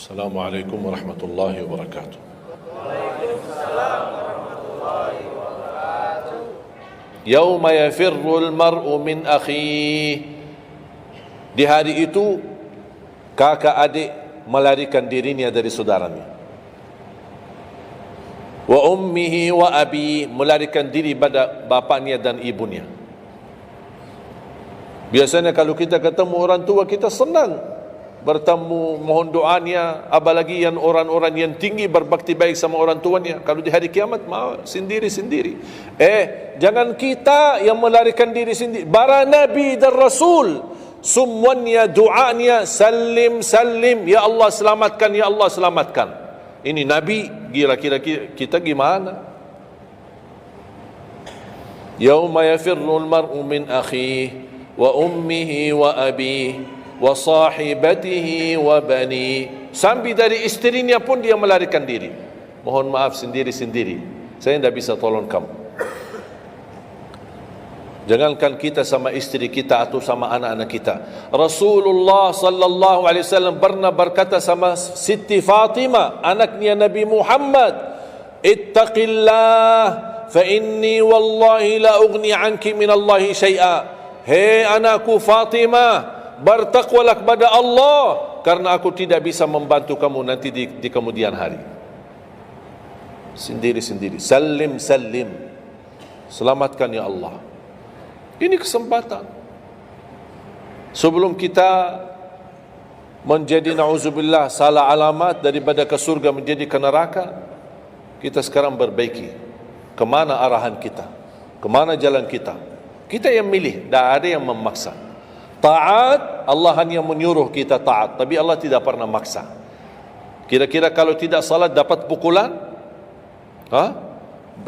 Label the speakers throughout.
Speaker 1: Assalamualaikum warahmatullahi wabarakatuh. Yauma yafirrul mar'u min akhihi. Di hari itu kakak adik melarikan dirinya dari saudaranya. Wa ummihi wa abi, melarikan diri pada bapaknya dan ibunya. Biasanya kalau kita ketemu orang tua kita senang bertemu, mohon doanya, apalagi yang orang-orang yang tinggi berbakti baik sama orang tuanya. Kalau di hari kiamat mau sendiri-sendiri. Jangan kita yang melarikan diri sendiri. Para nabi dan rasul semuanya doanya salim salim, ya Allah selamatkan, ya Allah selamatkan. Ini nabi, kira-kira kita gimana? Yauma yafirrul mar'u min akhihi wa ummihi wa abihi wa sahibatihi wa bani. Sampai dari istrinya pun dia melarikan diri. Mohon maaf, sendiri-sendiri, saya tidak bisa tolong kamu. Jangankan kita sama istri kita atau sama anak-anak kita. Rasulullah sallallahu alaihi wasallam pernah berkata sama Siti Fatimah, anaknya Nabi Muhammad, ittaqillah fa inni wallahi la ugni anki min Allahi syai'a. Hei anakku Fatimah, bertakwalah kepada Allah, karena aku tidak bisa membantu kamu nanti di kemudian hari. Sendiri-sendiri, salim salim, selamatkan ya Allah. Ini kesempatan. Sebelum kita menjadi na'udzubillah salah alamat daripada ke surga menjadi ke neraka, kita sekarang perbaiki kemana arahan kita, kemana jalan kita. Kita yang milih, tidak ada yang memaksa. Taat, Allah hanya menyuruh kita taat, tapi Allah tidak pernah maksa. Kira-kira kalau tidak salat dapat pukulan?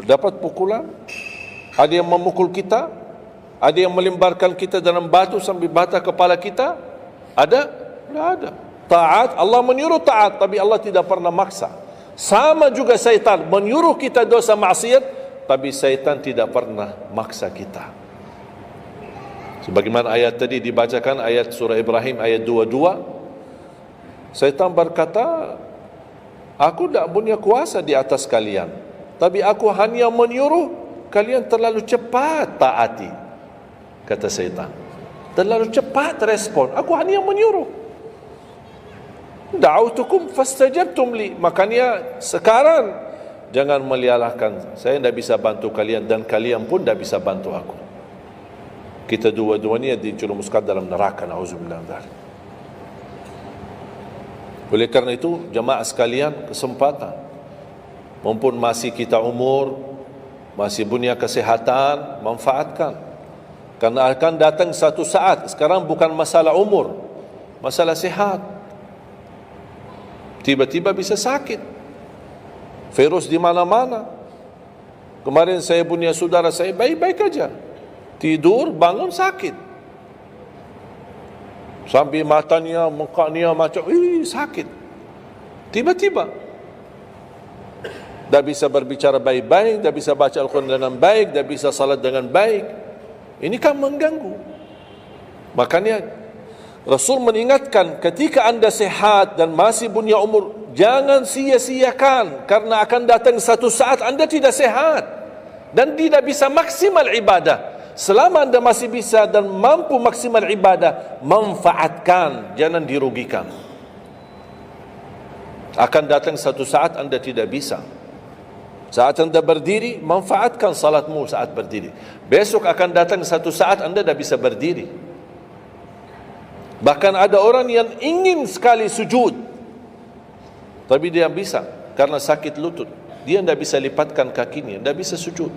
Speaker 1: Dapat pukulan? Ada yang memukul kita? Ada yang melemparkan kita dalam batu sampai bata kepala kita? Ada? Tidak ada. Taat, Allah menyuruh taat, tapi Allah tidak pernah maksa. Sama juga syaitan, menyuruh kita dosa maksiat, tapi syaitan tidak pernah maksa kita. Sebagaimana ayat tadi dibacakan, ayat surah Ibrahim ayat 22, syaitan berkata, aku tidak punya kuasa di atas kalian, tapi aku hanya menyuruh kalian terlalu cepat taati. Kata syaitan, terlalu cepat respon, aku hanya menyuruh. Da'autukum fastajabtum li. Makanya sekarang jangan melialahkan, saya tidak bisa bantu kalian dan kalian pun tidak bisa bantu aku. Kita dua-duanya dijerumuskan dalam neraka, na'udzubillah. Oleh karena itu, jemaah sekalian, kesempatan, mumpun masih kita umur, masih punya kesehatan, manfaatkan. Karena akan datang satu saat, sekarang bukan masalah umur, masalah sehat. Tiba-tiba bisa sakit, virus di mana-mana. Kemarin saya punya saudara saya baik-baik aja, tidur bangun sakit, sampai matanya, mukanya macam sakit. Tiba-tiba dah bisa berbicara baik-baik, dah bisa baca Al-Quran dengan baik, dah bisa salat dengan baik. Ini kan mengganggu. Makanya Rasul mengingatkan, ketika anda sehat dan masih punya umur, jangan sia-siakan, karena akan datang satu saat anda tidak sehat dan tidak bisa maksimal ibadah. Selama anda masih bisa dan mampu maksimal ibadah, manfaatkan, jangan dirugikan. Akan datang satu saat anda tidak bisa. Saat anda berdiri, manfaatkan salatmu saat berdiri. Besok akan datang satu saat anda tidak bisa berdiri. Bahkan ada orang yang ingin sekali sujud, tapi dia bisa, karena sakit lutut, dia tidak bisa lipatkan kakinya, tidak bisa sujud.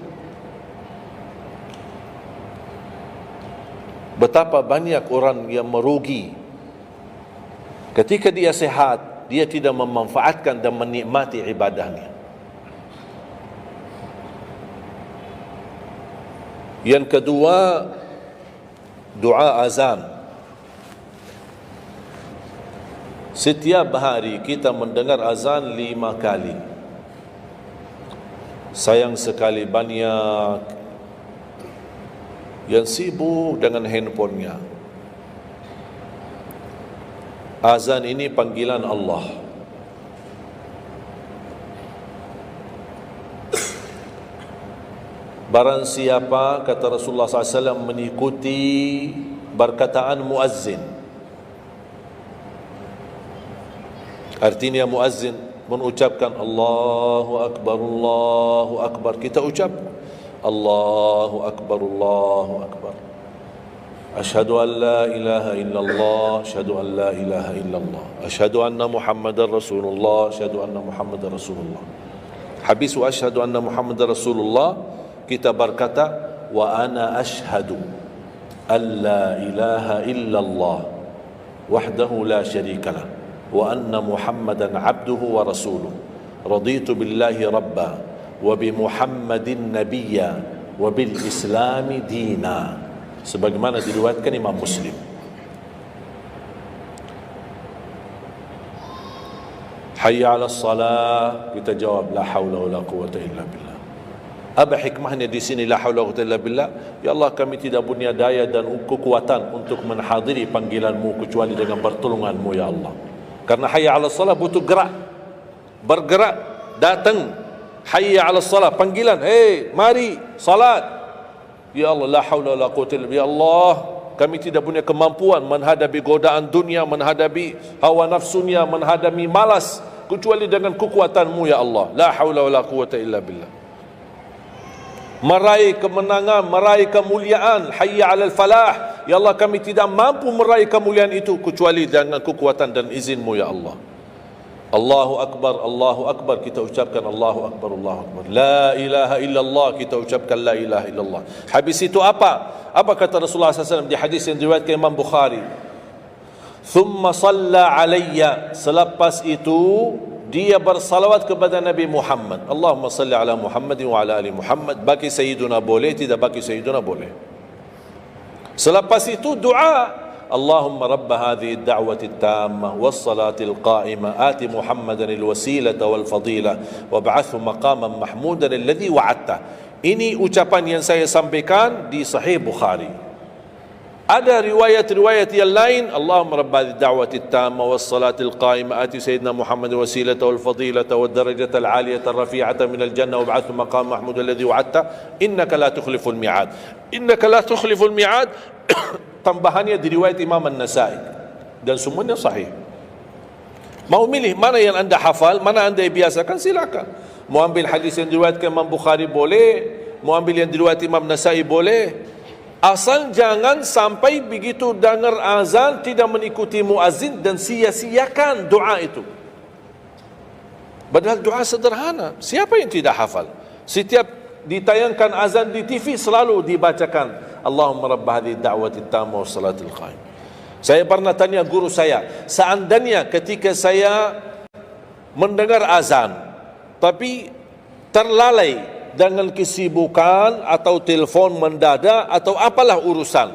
Speaker 1: Betapa banyak orang yang merugi ketika dia sehat, dia tidak memanfaatkan dan menikmati ibadahnya. Yang kedua, doa azan. Setiap hari kita mendengar azan 5 kali. Sayang sekali banyak yang sibuk dengan handphonenya. Azan ini panggilan Allah. Barang siapa, kata Rasulullah SAW, mengikuti perkataan muazzin. Artinya muazzin mengucapkan Allahu Akbar, kita ucap Allahu Akbar. Asyhadu an la ilaha illallah, asyhadu an la ilaha illallah, asyhadu anna Muhammadar Rasulullah, asyhadu anna Muhammadar Rasulullah. Habis wa asyhadu anna Muhammadar Rasulullah, kita berkata wa ana asyhadu an la ilaha illallah wahdahu la syarikalah wa anna Muhammadan abduhu wa rasuluh. Raditu billahi rabba wa bi Muhammadin nabiyya wa bil islami dina, sebagaimana diriwayatkan Imam Muslim. Hayya 'alas salah, kita jawab la haula wala quwwata illa billah. Apa hikmahnya di sini la haula wala quwwata illa billah? Ya Allah, kami tidak punya daya dan kekuatan untuk menghadiri panggilan-Mu kecuali dengan pertolongan-Mu ya Allah. Karena hayya 'alas salah butuh gerak, bergerak, datang. Hayya 'alas salah, panggilan, hey mari salat. Ya Allah, la haula wala quwwata illa billah. Ya Allah, kami tidak punya kemampuan menghadapi godaan dunia, menghadapi hawa nafsunya, menghadapi malas kecuali dengan kekuatan-Mu ya Allah. La haula wala quwwata illa billah. Meraih kemenangan, meraih kemuliaan, hayya 'alal falah. Ya Allah, kami tidak mampu meraih kemuliaan itu kecuali dengan kekuatan dan izin-Mu ya Allah. Allahu Akbar, kita ucapkan Allahu Akbar. La ilaha illallah, kita ucapkan la ilaha illallah. Habis itu apa kata Rasulullah SAW di hadis yang diriwayatkan Imam Bukhari? Thumma salla alayya, selepas itu dia bersalawat kepada Nabi Muhammad. Allahumma salli ala Muhammadin wa ala ali Muhammad. Bagi Sayyiduna boleh, tidak bagi Sayyiduna boleh. Selepas itu doa, Allahumma rabb hadhihi ad-da'wati at-tammah was-salati al-qa'imah ati Muhammadan al-wasilata wal-fadilah wab'athhu maqaman mahmudan alladhi wa'adta. Ini ucapan yang saya sampaikan di Sahih Bukhari. Ada riwayat-riwayat yang lain, Allahumma rabb hadhihi ad-da'wati at-tammah was-salati al-qa'imah ati sayyidina Muhammadan al-wasilata wal-fadilata wad-darajata al-'aliyata ar-rafi'ata min al-jannah wab'athhu maqaman mahmudan alladhi wa'adta innaka la tukhliful mi'ad. Innaka la tukhliful mi'ad. Tambahannya diriwayat Imam An-Nasai dan semuanya sahih. Mau milih mana yang anda hafal, mana anda biasakan, silakan. Mau ambil hadis yang diriwayatkan Imam Bukhari boleh, mau ambil yang diriwayat Imam Nasai boleh. Asal jangan sampai begitu dengar azan tidak mengikuti muazzin dan sia-siakan doa itu. Padahal doa sederhana, siapa yang tidak hafal? Setiap ditayangkan azan di TV selalu dibacakan Allahumma rabb hadhihi ad-da'wati at-tammah was-salatil qa'imah. Saya pernah tanya guru saya, seandainya ketika saya mendengar azan tapi terlalai dengan kesibukan atau telefon mendadak atau apalah urusan,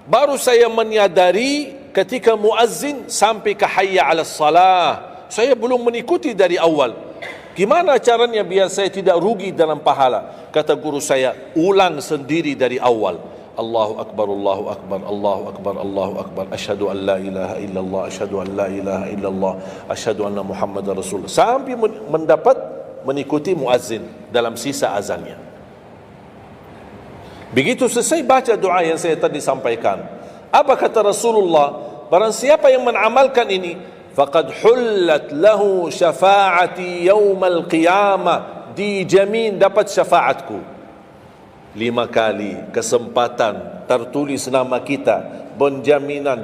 Speaker 1: baru saya menyadari ketika muazzin sampai ke hayya 'alas salah, saya belum mengikuti dari awal. Gimana caranya biar saya tidak rugi dalam pahala? Kata guru saya, ulang sendiri dari awal. Allahu Akbar, Allahu Akbar, Allahu Akbar, Allahu Akbar. Asyhadu an la ilaha illallah, asyhadu an la ilaha illallah, asyhadu anna Muhammadar Rasulullah. Sampai mendapat mengikuti muazzin dalam sisa azannya. Begitu selesai baca doa yang saya tadi sampaikan, apa kata Rasulullah? Barang siapa yang mengamalkan ini, faqad hullat lahu syafa'ati yaumal qiyamah, dijamin dapat syafaatku. 5 kali kesempatan tertulis nama kita,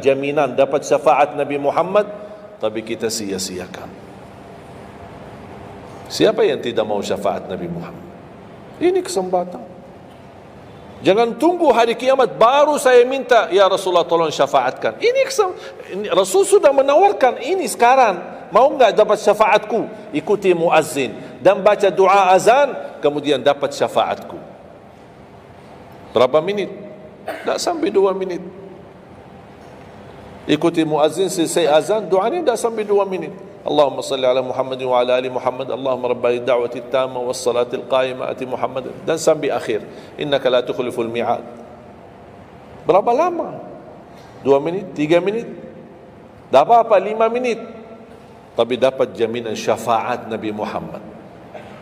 Speaker 1: jaminan dapat syafaat Nabi Muhammad, tapi kita sia-siakan. Siapa yang tidak mau syafaat Nabi Muhammad? Ini kesempatan. Jangan tunggu hari kiamat baru saya minta, ya Rasulullah tolong syafaatkan. Ini Rasul sudah menawarkan ini sekarang. Mau enggak dapat syafaatku? Ikuti muazzin dan baca doa azan, kemudian dapat syafaatku. Berapa minit? Tak sampai 2 minit. Ikuti muazzin, selesai azan, doanya tak sampai 2 minit. Allahumma salli ala Muhammad wa ala ali Muhammad. Allahumma rabb hadhihi ad-da'wati at-tammah was-salati al-qa'imah ati Muhammad. Dan sampai akhir. Innaka la tukhliful mi'ad. Berapa lama? 2 minit? 3 minit? Tak apa-apa, 5 minit. Tapi dapat jaminan syafaat Nabi Muhammad.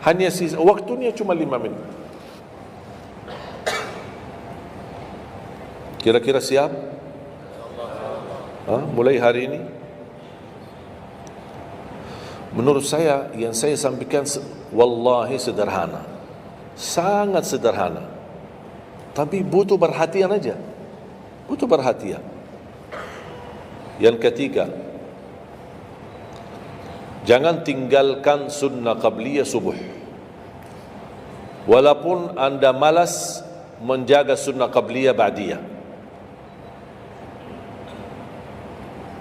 Speaker 1: Hanya waktunya cuma 5 minit. Kira-kira siap? Mulai hari ini? Menurut saya, yang saya sampaikan wallahi sederhana, sangat sederhana, tapi butuh perhatian aja, butuh perhatian. Yang ketiga, jangan tinggalkan sunnah qabliyah subuh. Walaupun anda malas menjaga sunnah qabliyah ba'diyah.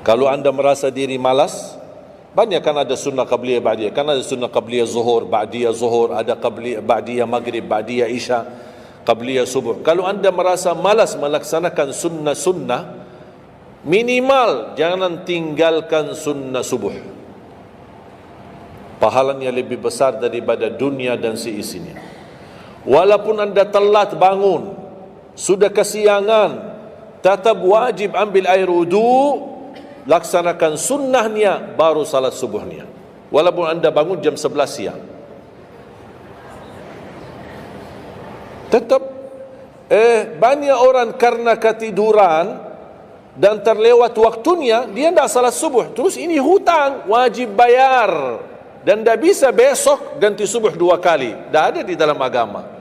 Speaker 1: Kalau anda merasa diri malas, banyak kan ada sunnah qabliyah ba'diyah. Kan ada sunnah qabliyah zuhur, ba'diyah zuhur, ada qabliyah ba'diyah maghrib, ba'diyah isya, qabliyah subuh. Kalau anda merasa malas melaksanakan sunnah-sunnah, minimal jangan tinggalkan sunnah subuh. Pahalanya lebih besar daripada dunia dan seisinya. Walaupun anda telat bangun, sudah kesiangan, tetap wajib ambil air wudu, laksanakan sunnahnya, baru salat subuhnya. Walaupun anda bangun jam 11 siang, tetap banyak orang karena ketiduran dan terlewat waktunya, dia tidak salat subuh. Terus ini hutang, wajib bayar, dan tidak bisa besok ganti subuh 2 kali. Tidak ada di dalam agama.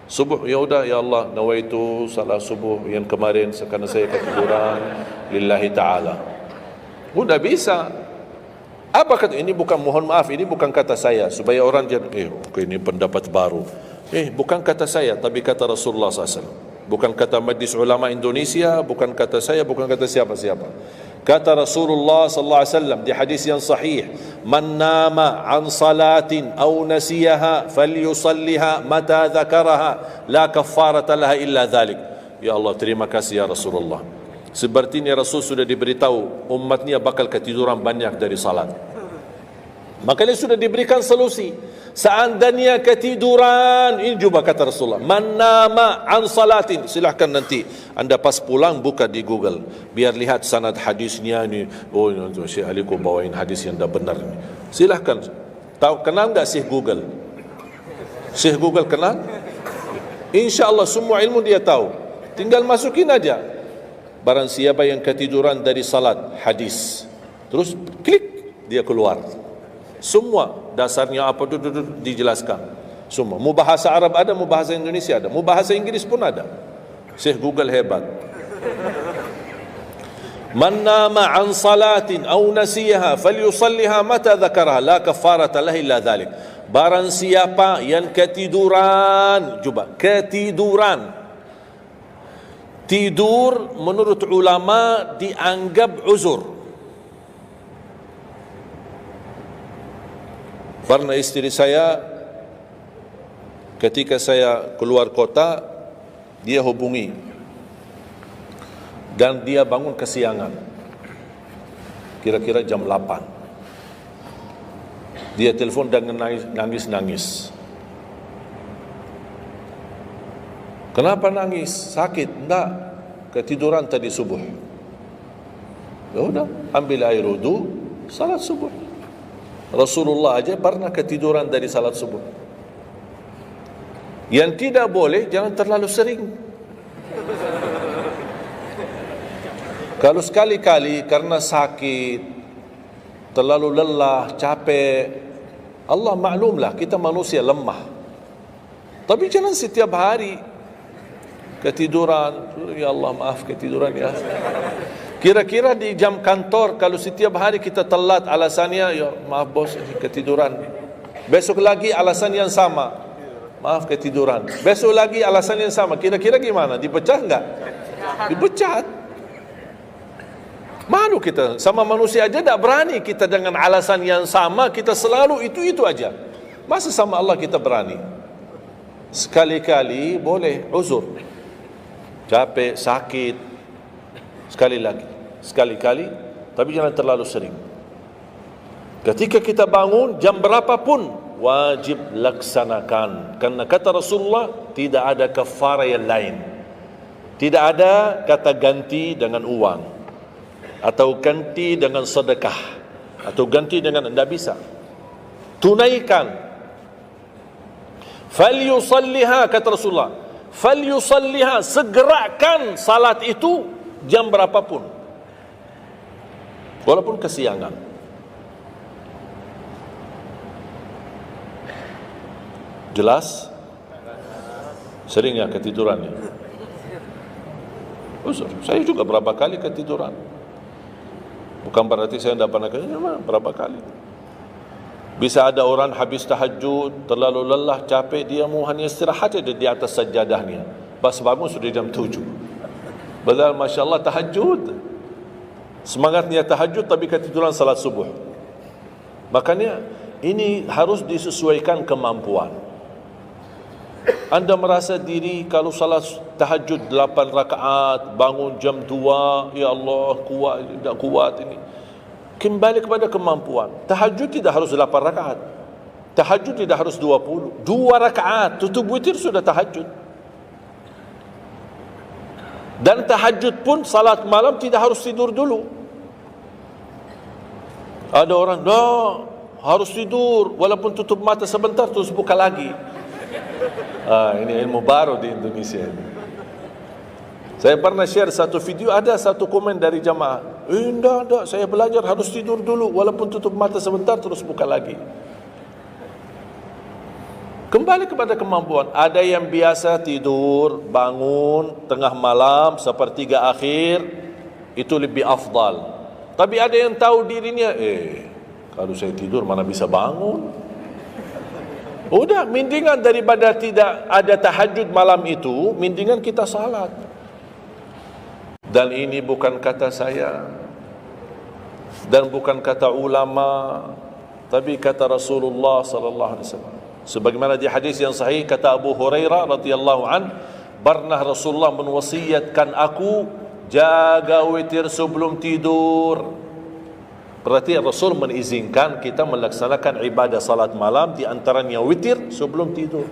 Speaker 1: Subuh, ya udah, ya Allah, nawaitu salat subuh yang kemarin karena saya ketiduran lillahi ta'ala. Udah bisa. Apa kata ini? Bukan, mohon maaf, ini bukan kata saya supaya orang jangan ini pendapat baru. Bukan kata saya, tapi kata Rasulullah SAW. Bukan kata Majlis Ulama Indonesia, bukan kata saya, bukan kata siapa-siapa. Kata Rasulullah sallallahu alaihi wasallam di hadis yang sahih, "Man nama an salatin aw nasiyaha falyusalliha mata dzakaraha, la kaffarata laha illa dzalik." Ya Allah, terima kasih ya Rasulullah. Sepertinya Rasul sudah diberitahu umatnya bakal ketiduran banyak dari salat. Makanya sudah diberikan solusi. Seandainya ketiduran, ini juga kata Rasulullah, man nama an salatin, silahkan nanti anda pas pulang buka di Google, biar lihat sanad hadisnya ni. Oh, Syekh Ali ko bawain hadis yang dah benar ni. Silahkan. Tahu, kenal enggak Syekh Google? Syekh Google kenal? InsyaAllah semua ilmu dia tahu. Tinggal masukin aja. Barang siapa yang ketiduran dari salat, hadis, terus klik, dia keluar. Semua dasarnya apa itu dijelaskan. Semua. Mu bahasa Arab ada, mu bahasa Indonesia ada, mu bahasa Inggris pun ada. Syekh Google hebat. Man nama an salatin aw nasiyaha falyusalliha mata dzakaraha la kafarata lahu illa dzalik. Barang siapa yang ketiduran, coba ketiduran. Tidur menurut ulama dianggap uzur. Karena istri saya ketika saya keluar kota, dia hubungi dan dia bangun kesiangan, kira-kira jam 8. Dia telefon dengan nangis-nangis. Kenapa nangis? Sakit? Enggak, ketiduran tadi subuh. Ya udah, ambil air wudu, salat subuh. Rasulullah aja pernah ketiduran dari salat subuh. Yang tidak boleh, jangan terlalu sering. Kalau sekali-kali karena sakit, terlalu lelah, capek, Allah maklumlah kita manusia lemah. Tapi jangan setiap hari ketiduran. Ya Allah, maaf ketiduran ya. Kira-kira di jam kantor, kalau setiap hari kita telat, alasannya, ya maaf bos, ketiduran. Besok lagi alasan yang sama, maaf ketiduran. Besok lagi alasan yang sama. Kira-kira gimana? Dipecat enggak? Dipecat. Malu kita, sama manusia aja tak berani kita dengan alasan yang sama, kita selalu itu aja. Masa sama Allah kita berani? Sekali-kali boleh uzur, capek, sakit, sekali-kali, tapi jangan terlalu sering. Ketika kita bangun jam berapapun wajib laksanakan, karena kata Rasulullah tidak ada kafarah yang lain. Tidak ada kata ganti dengan uang atau ganti dengan sedekah atau ganti dengan, tidak bisa. Tunaikan. Falyusalliha, kata Rasulullah, falyusalliha, segerakan salat itu jam berapapun, walaupun kesiangan. Jelas? Seringnya ketidurannya. Saya juga berapa kali ketiduran. Bukan berarti saya tidak pernah ketiduran, berapa kali. Bisa ada orang habis tahajud, terlalu lelah, capek, dia mau hanya istirahat saja di atas sajadahnya. Pas bangun sudah jam 7. Padahal Masya Allah tahajud. Semangatnya tahajud tapi ketiduran salat subuh. Makanya ini harus disesuaikan kemampuan. Anda merasa diri kalau salat tahajud 8 rakaat, bangun jam 2, ya Allah kuat, tidak kuat ini. Kembali kepada kemampuan. Tahajud tidak harus 8 rakaat. Tahajud tidak harus 20. 2 rakaat, tutup witir sudah tahajud. Dan tahajud pun salat malam tidak harus tidur dulu. Ada orang, harus tidur, walaupun tutup mata sebentar terus buka lagi. Ini ilmu baru di Indonesia ini. Saya pernah share satu video, ada satu komen dari jamaah, enggak, saya belajar harus tidur dulu, walaupun tutup mata sebentar terus buka lagi. Kembali kepada kemampuan. Ada yang biasa tidur, bangun tengah malam, sepertiga akhir, itu lebih afdal. Tapi ada yang tahu dirinya, kalau saya tidur mana bisa bangun. Udah, mendingan daripada tidak ada tahajud malam itu, mendingan kita salat. Dan ini bukan kata saya, dan bukan kata ulama, tapi kata Rasulullah sallallahu alaihi wasallam. Sebagaimana di hadis yang sahih kata Abu Hurairah radhiyallahu an, pernah Rasulullah menwasiatkan aku jaga witir sebelum tidur. Berarti Rasul mengizinkan kita melaksanakan ibadah salat malam, di antaranya witir sebelum tidur.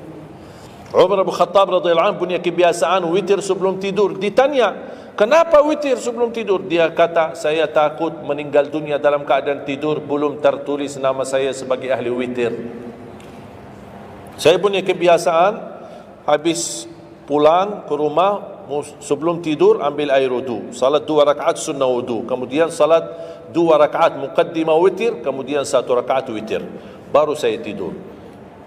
Speaker 1: Umar bin Khattab radhiyallahu anhu punya kebiasaan witir sebelum tidur. Ditanya, kenapa witir sebelum tidur? Dia kata, saya takut meninggal dunia dalam keadaan tidur, belum tertulis nama saya sebagai ahli witir. Saya punya kebiasaan, habis pulang ke rumah, sebelum tidur ambil air wudu, salat 2 rakaat sunnah wudu, kemudian salat 2 rakaat muqaddimah witir, kemudian 1 rakaat witir, baru saya tidur.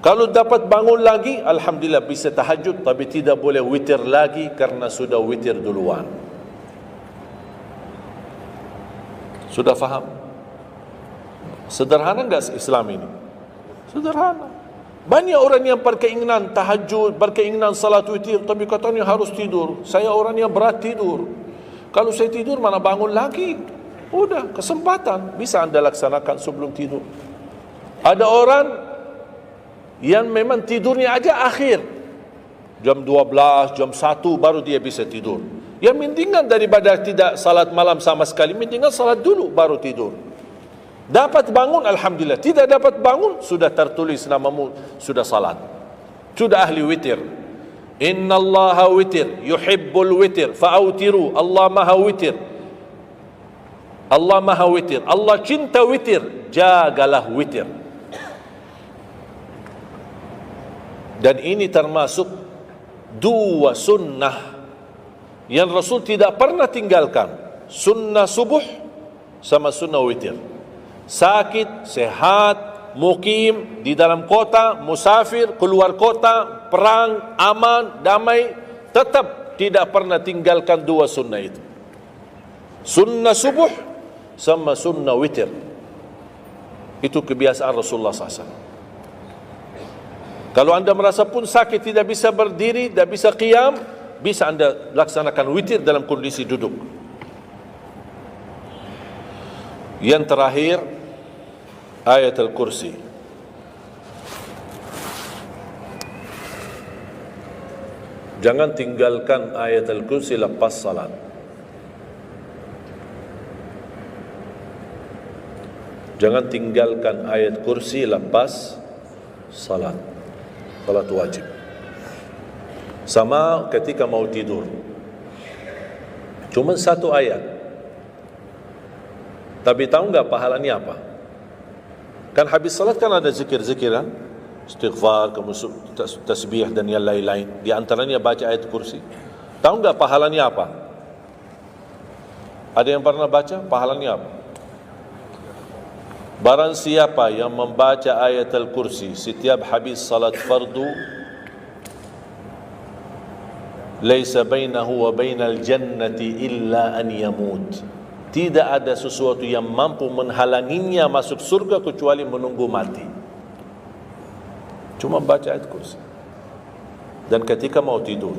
Speaker 1: Kalau dapat bangun lagi, alhamdulillah bisa tahajud, tapi tidak boleh witir lagi karena sudah witir duluan. Sudah faham? Sederhana enggak Islam ini? Sederhana. Banyak orang yang berkeinginan tahajud, berkeinginan salat witir, tapi katanya harus tidur. Saya orang yang berat tidur. Kalau saya tidur mana bangun lagi? Udah, kesempatan bisa anda laksanakan sebelum tidur. Ada orang yang memang tidurnya aja akhir, jam 12, jam 1 baru dia bisa tidur. Yang mendingan daripada tidak salat malam sama sekali, mendingan salat dulu baru tidur. Dapat bangun, alhamdulillah. Tidak dapat bangun, sudah tertulis namamu, sudah salat, sudah ahli witir. Innallaha witir, yuhibbul witir, fa'autiru. Allah maha witir, Allah maha witir, Allah cinta witir, jagalah witir. Dan ini termasuk 2 sunnah yang Rasul tidak pernah tinggalkan, sunnah subuh sama sunnah witir. Sakit, sehat, mukim, di dalam kota, musafir, keluar kota, perang, aman, damai, tetap tidak pernah tinggalkan 2 sunnah itu, sunnah subuh sama sunnah witir. Itu kebiasaan Rasulullah SAW. Kalau anda merasa pun sakit, tidak bisa berdiri, tidak bisa qiyam, bisa anda laksanakan witir dalam kondisi duduk. Yang terakhir, ayat al-kursi. Jangan tinggalkan ayat al-kursi lepas salat. Jangan tinggalkan ayat kursi lepas salat. Salat wajib. Sama ketika mau tidur, cuma 1 ayat, tapi tahu enggak pahalanya apa? Kan habis salat kan ada zikir-zikiran, istighfar, tasbih dan yang lain-lain. Di antaranya baca ayat kursi. Tahu enggak pahalanya apa? Ada yang pernah baca pahalanya apa? Barang siapa yang membaca ayat al-kursi setiap habis salat fardu, laisa bainahu wa bainal jannati illa an yamut. Tidak ada sesuatu yang mampu menghalanginya masuk surga kecuali menunggu mati. Cuma baca ayat kursi. Dan ketika mau tidur,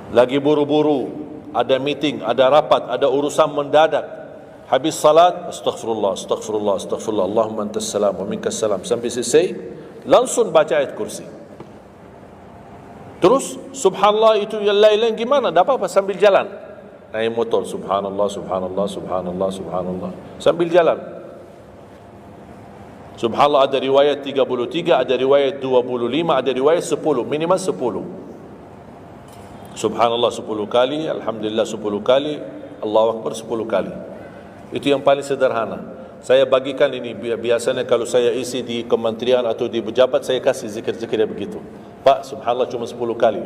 Speaker 1: lagi buru-buru, ada meeting, ada rapat, ada urusan mendadak, habis salat, astaghfirullah, astaghfirullah, astaghfirullah, Allahumma antas salam wa minkas salam, sampai selesai, langsung baca ayat kursi. Terus subhanallah itu yang lain-lain gimana? Tak apa-apa, sambil jalan, naik motor, subhanallah, subhanallah, subhanallah, subhanallah, sambil jalan. Subhanallah ada riwayat 33, ada riwayat 25, ada riwayat 10, minimal 10. Subhanallah 10 kali, Alhamdulillah 10 kali, Allahu Akbar 10 kali. Itu yang paling sederhana. Saya bagikan ini, biasanya kalau saya isi di kementerian atau di pejabat, saya kasih zikir-zikir begitu. Pak, subhanallah cuma 10 kali.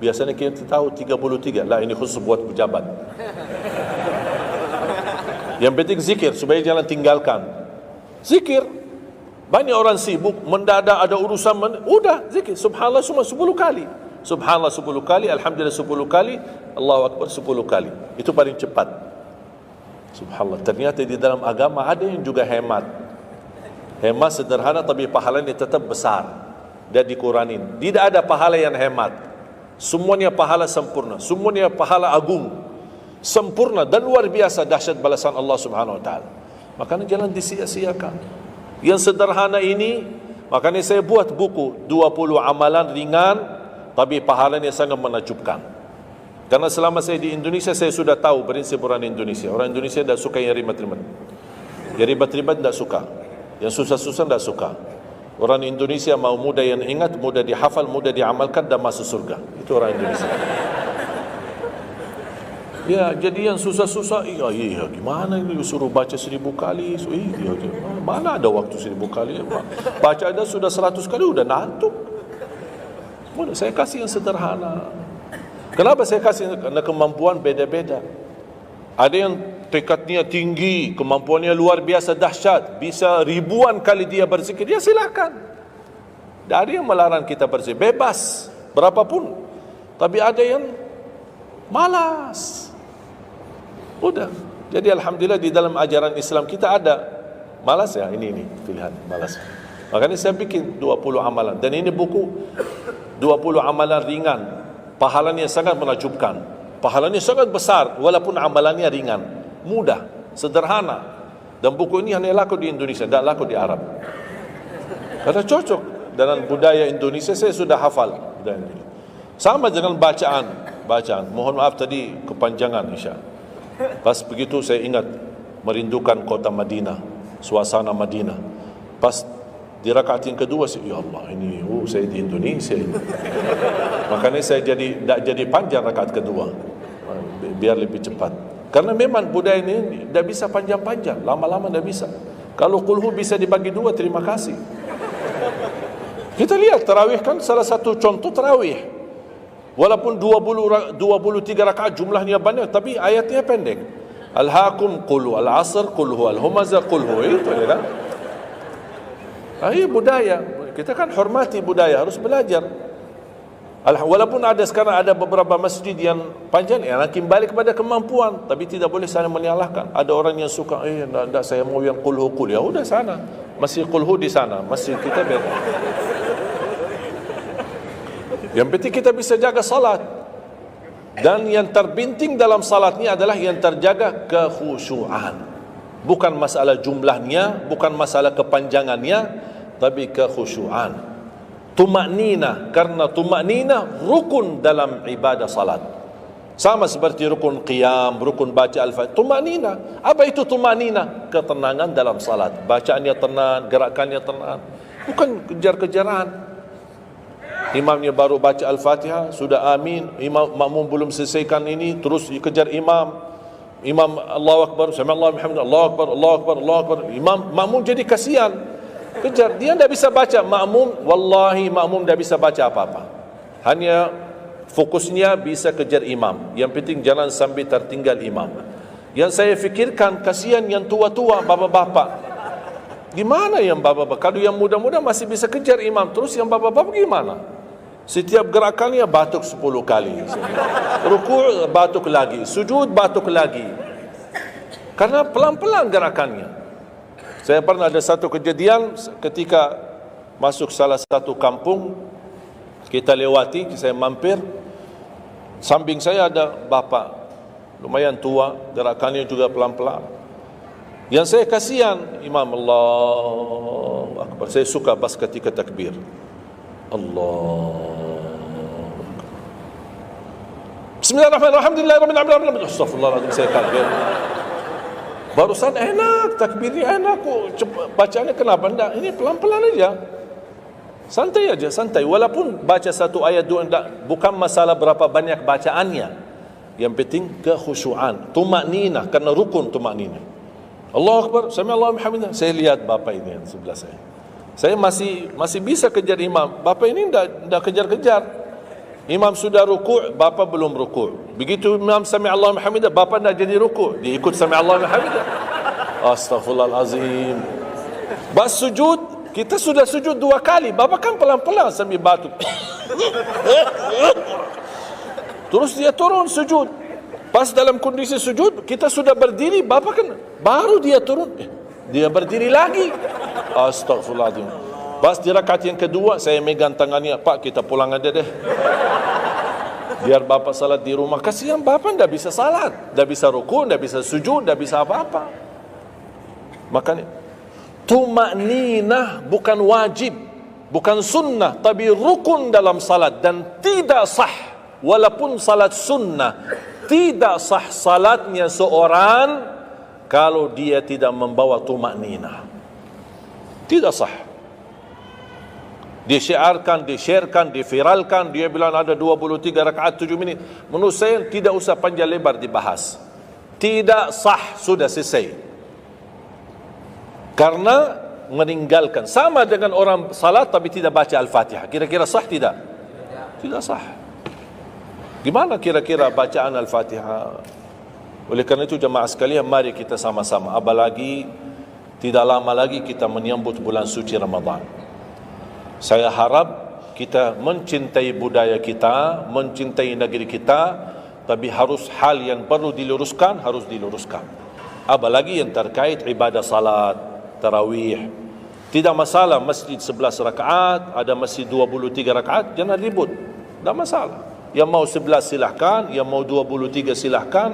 Speaker 1: Biasanya kita tahu 33. Lah, ini khusus buat pejabat. Yang penting zikir, supaya jangan tinggalkan. Zikir. Banyak orang sibuk, mendadak ada urusan, udah zikir. Subhanallah cuma 10 kali. Subhanallah 10 kali, Alhamdulillah 10 kali, Allahu Akbar 10 kali. Itu paling cepat. Subhanallah. Ternyata di dalam agama ada yang juga hemat. Hemat sederhana tapi pahalanya tetap besar. Dan dikuranin. Tidak ada pahala yang hemat. Semuanya pahala sempurna. Semuanya pahala agung. Sempurna dan luar biasa dahsyat balasan Allah Subhanahu Wa Taala. Makanya jangan disia-siakan. Yang sederhana ini, makanya saya buat buku 20 amalan ringan tapi pahalanya sangat menakjubkan. Karena selama saya di Indonesia, saya sudah tahu prinsip orang Indonesia. Orang Indonesia tidak suka yang ribet-ribet. Yang ribet-ribet tidak suka. Yang susah-susah tidak suka. Orang Indonesia mau mudah yang ingat, mudah dihafal, mudah diamalkan dan masuk surga. Itu orang Indonesia. Ya, jadi yang susah-susah, iya, gimana ini suruh baca 1000 kali? Iya, mana ada waktu 1000 kali? Baca ada sudah 100 kali, udah ngantuk. Saya kasih yang sederhana. Kenapa saya kasih? Karena kemampuan beda-beda. Ada yang tekadnya tinggi, kemampuannya luar biasa dahsyat, bisa ribuan kali dia berzikir, ya silakan. Tidak ada yang melarang kita berzikir, bebas, berapapun. Tapi ada yang malas. Udah. Jadi alhamdulillah di dalam ajaran Islam kita ada malas ya, ini pilihan malas. Makanya saya bikin 20 amalan. Dan ini buku 20 amalan ringan, pahalanya sangat menakjubkan, pahalanya sangat besar walaupun amalannya ringan, mudah, sederhana. Dan buku ini hanya laku di Indonesia, tidak laku di Arab. Karena cocok dengan budaya Indonesia. Saya sudah hafal budaya Indonesia. Sama dengan bacaan. Mohon maaf tadi kepanjangan insya. Pas begitu saya ingat merindukan kota Madinah, suasana Madinah. Pas di rakaat yang kedua, ya Allah, ini saya di Indonesia ini. Makanya saya tidak jadi panjang rakaat kedua, biar lebih cepat. Karena memang budaya ini tidak bisa panjang-panjang, lama-lama tidak bisa. Kalau kulhu bisa dibagi 2, terima kasih. Kita lihat tarawih kan salah satu contoh tarawih. Walaupun 23 rakaat jumlahnya banyak, tapi ayatnya pendek. Al-hakum qulhu, al-asr qulhu, al-humazah qulhu, itu ya kan. Ini budaya. Kita kan hormati budaya, harus belajar. Walaupun ada sekarang ada beberapa masjid yang panjang, ya nanti balik kepada kemampuan, tapi tidak boleh saling menyalahkan. Ada orang yang suka, enggak, saya mau yang qulhu qul. Ya udah sana, masih qulhu di sana, masjid kita beda. Yang penting kita bisa jaga salat. Dan yang terbinting dalam salatnya adalah yang terjaga kekhusyuan. Bukan masalah jumlahnya, bukan masalah kepanjangannya, tapi kekhusyuan. Tumaknina, karena tumaknina rukun dalam ibadah salat. Sama seperti rukun qiyam, rukun baca al-fatihah. Tumaknina. Apa itu tumaknina? Ketenangan dalam salat. Bacaannya tenang, gerakannya tenang. Bukan kejar-kejaran. Imamnya baru baca al-fatihah, sudah amin. Imam makmum belum selesaikan ini, terus kejar imam. Imam Allahu Akbar, sami Allahu bihamdihi, Allahu Akbar, Allahu Akbar, Allahu Akbar. Imam makmum jadi kasihan. Kejar. Dia tidak bisa baca. Makmum, wallahi makmum tidak bisa baca apa-apa. Hanya fokusnya bisa kejar imam. Yang penting jangan sampai tertinggal imam. Yang saya fikirkan, kasihan yang tua-tua, bapak-bapak. Gimana yang bapak-bapak? Kalau yang muda-muda masih bisa kejar imam, terus yang bapak-bapak gimana? Setiap gerakannya batuk 10 kali. Rukuk batuk lagi, sujud batuk lagi. Karena pelan-pelan gerakannya. Saya pernah ada satu kejadian ketika masuk salah satu kampung, kita lewati, saya mampir, samping saya ada bapak, lumayan tua, gerakannya juga pelan-pelan. Yang saya kasihan, imam Allah Akbar. Saya suka pas ketika takbir. Allah. Bismillahirrahmanirrahim. Alhamdulillahirrahmanirrahim. Astagfirullahaladzim, saya kaget. Barusan enak, takbirnya enak kok. Bacanya kenapa enggak? Ini pelan-pelan aja. Santai aja, santai. Walaupun baca satu ayat dua enggak, bukan masalah berapa banyak bacaannya. Yang penting kekhusyuan, tumakninah, karena rukun tumakninah. Allahu Akbar, sami Allahu hamdah. Saya lihat bapak ini yang sebelah saya. Saya masih bisa kejar imam. Bapak ini enggak kejar-kejar. Imam sudah rukuk, bapak belum rukuk. Begitu imam sami Allahu hamdah, bapak enggak jadi rukuk, dia ikut sami Allahu hamdah. Astaghfirullahalazim. Bas sujud, kita sudah sujud 2 kali, bapak kan pelan-pelan sambil batuk. Terus dia turun sujud. Pas dalam kondisi sujud, kita sudah berdiri, bapak kan baru dia turun, dia berdiri lagi. Astagfirullahaladzim. Pas di rakaat yang kedua, saya megang tangannya, Pak, kita pulang aja deh. Biar bapak salat di rumah. Kasihan bapak tidak bisa salat, tidak bisa rukun, tidak bisa sujud, tidak bisa apa-apa. Makanya tumakninah bukan wajib, bukan sunnah, tapi rukun dalam salat, dan tidak sah walaupun salat sunnah. Tidak sah salatnya seorang kalau dia tidak membawa tumakninah. Tidak sah. Disyiarkan, disharekan, diviralkan, dia bilang ada 23 rakaat 7 minit. Menurut saya tidak usah panjang lebar dibahas. Tidak sah, sudah selesai. Karena meninggalkan, sama dengan orang salat tapi tidak baca Al-Fatihah. Kira-kira sah tidak? Tidak sah. Gimana kira-kira bacaan Al-Fatihah? Oleh kerana itu jemaah sekalian, mari kita sama-sama. Apalagi tidak lama lagi kita menyambut bulan suci Ramadan. Saya harap kita mencintai budaya kita, mencintai negeri kita, tapi harus hal yang perlu diluruskan, harus diluruskan. Apalagi yang terkait ibadah salat, tarawih. Tidak masalah masjid 11 rakaat, ada masjid 23 rakaat, jangan ribut. Tidak masalah. Yang mau 11 silahkan, yang mau 23 silahkan.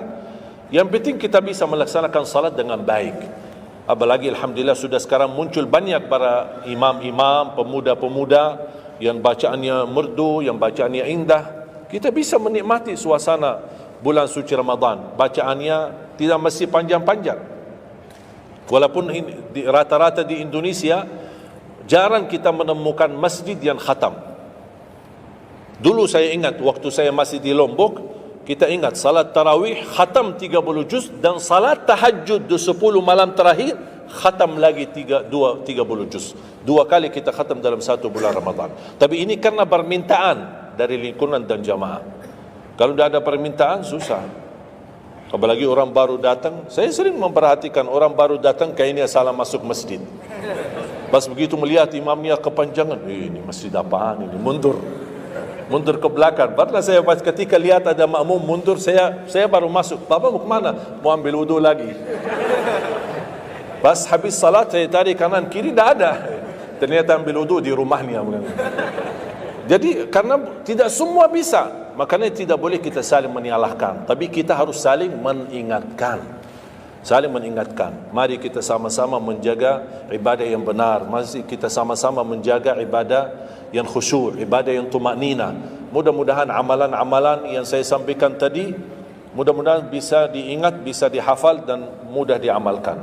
Speaker 1: Yang penting kita bisa melaksanakan salat dengan baik. Apalagi alhamdulillah sudah sekarang muncul banyak para imam-imam, pemuda-pemuda yang bacaannya merdu, yang bacaannya indah. Kita bisa menikmati suasana bulan suci Ramadan. Bacaannya tidak mesti panjang-panjang. Walaupun rata-rata di Indonesia jarang kita menemukan masjid yang khatam. Dulu saya ingat waktu saya masih di Lombok, kita ingat salat tarawih khatam 30 juz, dan salat tahajud 10 malam terakhir khatam lagi 30 juz. 2 kali kita khatam dalam 1 bulan Ramadan. Tapi ini karena permintaan dari lingkungan dan jamaah. Kalau tidak ada permintaan susah. Apalagi orang baru datang. Saya sering memperhatikan orang baru datang kayaknya salah masuk masjid. Pas begitu melihat imamnya kepanjangan, ini masjid apaan ini, mundur ke belakang. Pernah saya pas ketika lihat ada makmum mundur, saya baru masuk. Bapak mau kemana? Mau ambil wudu lagi. Pas habis salat saya tarik kanan kiri, tidak ada. Ternyata ambil wudu di rumahnya. Jadi karena tidak semua bisa, makanya tidak boleh kita saling menyalahkan, tapi kita harus saling mengingatkan. Saling mengingatkan. Mari kita sama-sama menjaga ibadah yang benar. Mari kita sama-sama menjaga ibadah yang khusyuk, ibadah yang tumakninah. Mudah-mudahan amalan-amalan yang saya sampaikan tadi, mudah-mudahan bisa diingat, bisa dihafal dan mudah diamalkan.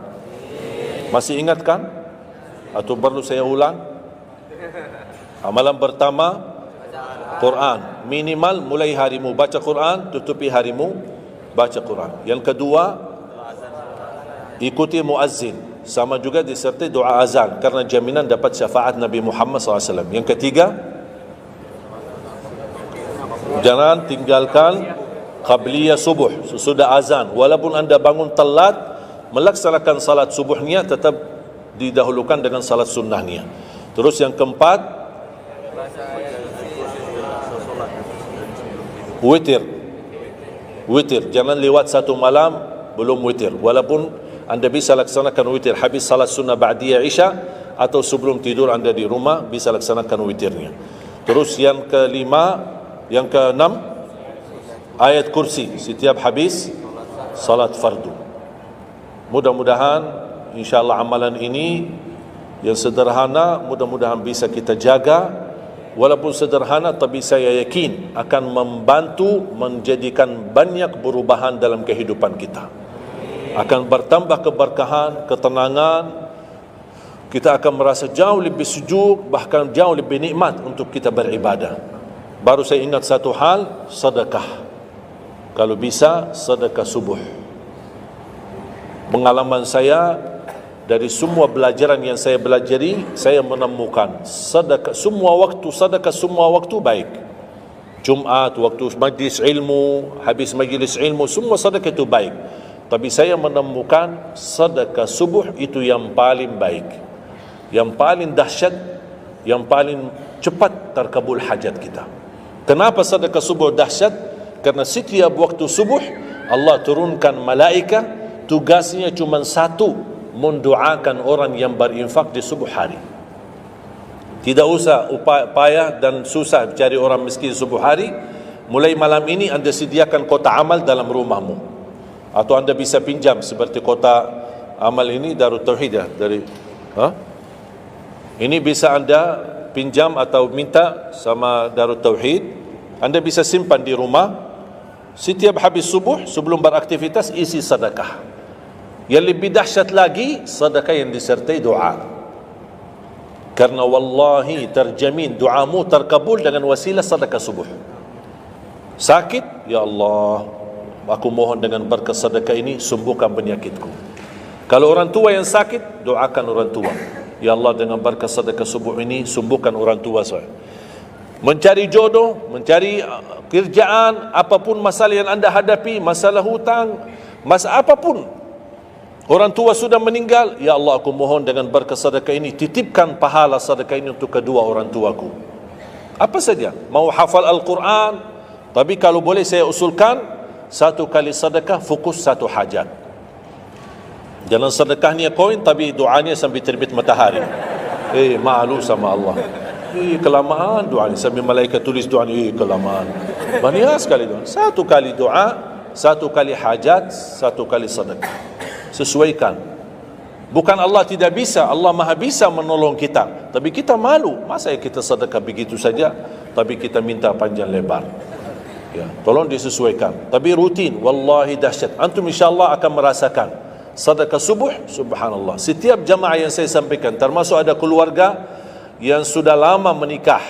Speaker 1: Masih ingat kan? Atau perlu saya ulang? Amalan pertama, Quran. Minimal mulai harimu baca Quran, tutupi harimu baca Quran. Yang kedua, ikuti muazzin. sama juga disertai doa azan karena jaminan dapat syafaat Nabi Muhammad SAW. Yang ketiga, jangan tinggalkan qabliyah subuh sesudah azan. Walaupun anda bangun telat melaksanakan salat subuhnya, tetap didahulukan dengan salat sunnahnya. Terus yang keempat, witir. Jangan lewat satu malam belum witir. Walaupun anda bisa laksanakan witir habis salat sunnah ba'diyah isya atau sebelum tidur anda di rumah bisa laksanakan witirnya. Terus yang keenam, ayat kursi setiap habis salat fardu. Mudah-mudahan insyaAllah amalan ini yang sederhana mudah-mudahan bisa kita jaga. Walaupun sederhana, tapi saya yakin akan membantu menjadikan banyak perubahan dalam kehidupan kita. Akan bertambah keberkahan, ketenangan. Kita akan merasa jauh lebih sejuk, bahkan jauh lebih nikmat untuk kita beribadah. Baru saya ingat satu hal, sedekah. Kalau bisa, sedekah subuh. Pengalaman saya, dari semua pelajaran yang saya pelajari, saya menemukan sedekah semua waktu baik. Jumat, waktu majlis ilmu, habis majlis ilmu, semua sedekah itu baik. Tapi saya menemukan sedekah subuh itu yang paling baik, yang paling dahsyat, yang paling cepat terkabul hajat kita. Kenapa sedekah subuh dahsyat? Karena setiap waktu subuh Allah turunkan malaikat, tugasnya cuma satu, mendoakan orang yang berinfak di subuh hari. Tidak usah payah dan susah cari orang miskin subuh hari. Mulai malam ini anda sediakan kota amal dalam rumahmu, atau anda bisa pinjam seperti kota amal ini Darut Tauhid ya, ini bisa anda pinjam atau minta sama Darut Tauhid. Anda bisa simpan di rumah. Setiap habis subuh sebelum beraktivitas isi sedekah. Yang lebih dahsyat lagi, sedekah yang disertai doa. Karena wallahi terjamin doamu terkabul dengan wasilah sedekah subuh. Sakit, ya Allah, aku mohon dengan berkat sedekah ini sembuhkan penyakitku. Kalau orang tua yang sakit, doakan orang tua. Ya Allah, dengan berkat sedekah subuh ini sembuhkan orang tua saya. Mencari jodoh, mencari kerjaan, apapun masalah yang anda hadapi, masalah hutang, masalah apapun. Orang tua sudah meninggal, ya Allah, aku mohon dengan berkat sedekah ini titipkan pahala sedekah ini untuk kedua orang tuaku. Apa saja, mau hafal Al-Quran, tapi kalau boleh saya usulkan, satu kali sedekah fokus satu hajat. Jangan sedekahnya koin tapi doanya sampai terbit matahari. Malu sama Allah. Kelamaan doanya, sampai malaikat tulis doanya, kelamaan. Banyak sekali doa. Satu kali doa, satu kali hajat, satu kali sedekah. Sesuaikan. Bukan Allah tidak bisa, Allah maha bisa menolong kita, tapi kita malu. Masa kita sedekah begitu saja tapi kita minta panjang lebar ya, tolong disesuaikan. Tapi rutin, wallahi dahsyat. Antum insyaAllah akan merasakan sedekah subuh, subhanallah. Setiap jamaah yang saya sampaikan, termasuk ada keluarga yang sudah lama menikah,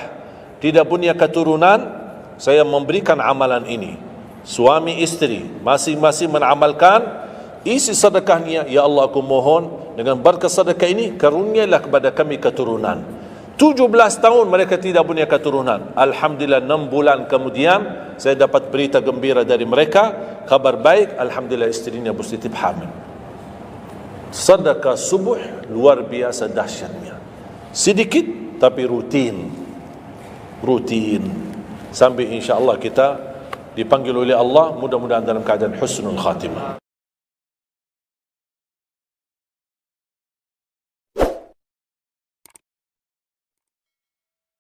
Speaker 1: tidak punya keturunan, saya memberikan amalan ini. Suami istri masing-masing mengamalkan, isi sedekahnya, ya Allah, aku mohon dengan berkat sedekah ini karunialah kepada kami keturunan. 17 tahun mereka tidak punya keturunan. Alhamdulillah 6 bulan kemudian saya dapat berita gembira dari mereka, kabar baik, alhamdulillah istrinya positif hamil. Sedekah subuh luar biasa dahsyatnya. Sedikit tapi rutin. Sampai insyaAllah kita dipanggil oleh Allah, mudah-mudahan dalam keadaan husnul khatimah.